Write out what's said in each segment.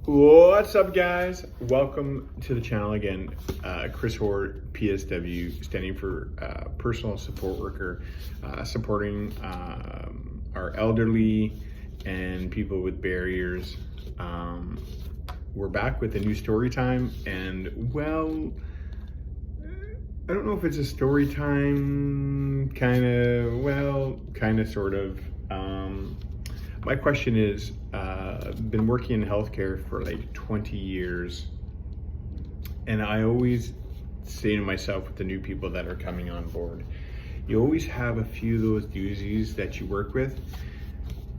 What's up, guys? Welcome to the channel again. Chris Hort, PSW, standing for personal support worker, supporting our elderly and people with barriers. We're back with a new story time, and well, I don't know if it's a story time, kind of, sort of. My question is, I've been working in healthcare for like 20 years, and I always say to myself with the new people that are coming on board, you always have a few of those doozies that you work with,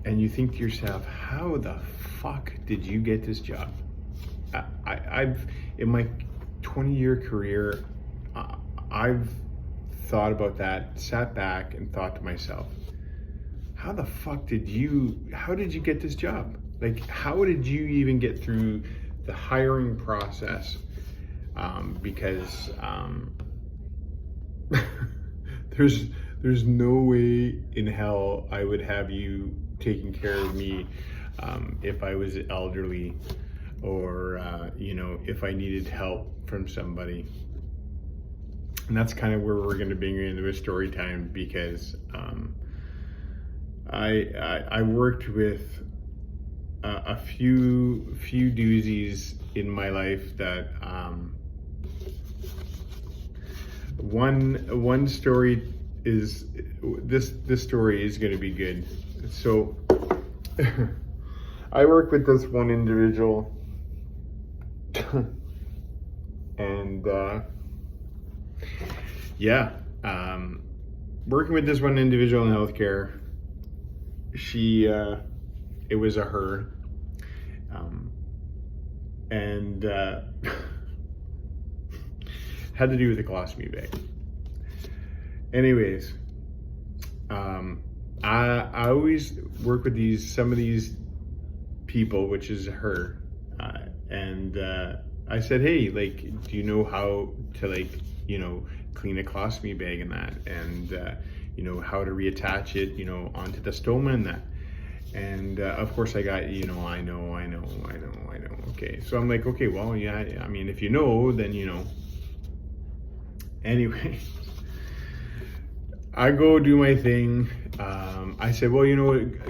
and you think to yourself, how the fuck did you get this job? I've in my 20-year career, I've thought about that, sat back and thought to myself, how the fuck how did you get this job? Like, how did you even get through the hiring process? Because there's no way in hell I would have you taking care of me if I was elderly, or if I needed help from somebody. And that's kind of where we're going to bring you into a story time, because I worked with a few doozies in my life that one story is this story is going to be good. So I worked with this one individual and working with this one individual in healthcare, it was a her, and had to do with the colostomy bag. Anyways, I always work with some of these people, which is her, and I said, hey, like, do you know how to clean a colostomy bag and that, and how to reattach it, onto the stoma and that. And of course I got, I know. Okay, so I'm like, okay, well, yeah, I mean, if you know, then you know. Anyway, I go do my thing. I said, well,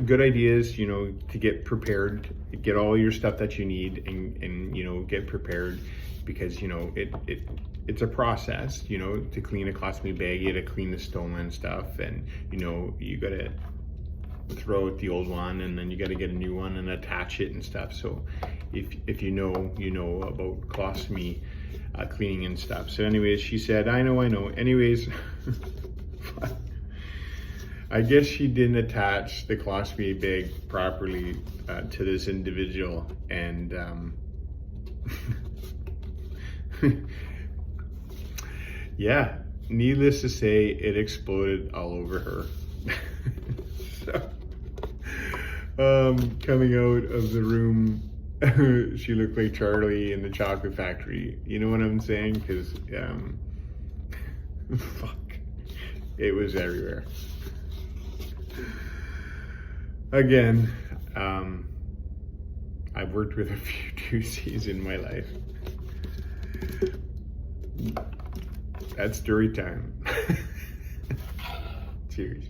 good ideas, to get prepared, get all your stuff that you need, and get prepared, because it's a process, to clean a colostomy bag. You gotta clean the stoma and stuff, and you gotta throw out the old one, and then you gotta get a new one and attach it and stuff. So if you know about colostomy cleaning and stuff. So anyways, she said, I know. Anyways, I guess she didn't attach the colostomy bag properly to this individual, and yeah, needless to say, it exploded all over her. So, coming out of the room, she looked like Charlie in the Chocolate Factory. You know what I'm saying? Because, fuck, it was everywhere. Again, I've worked with a few doozies in my life. That's story time. Cheers.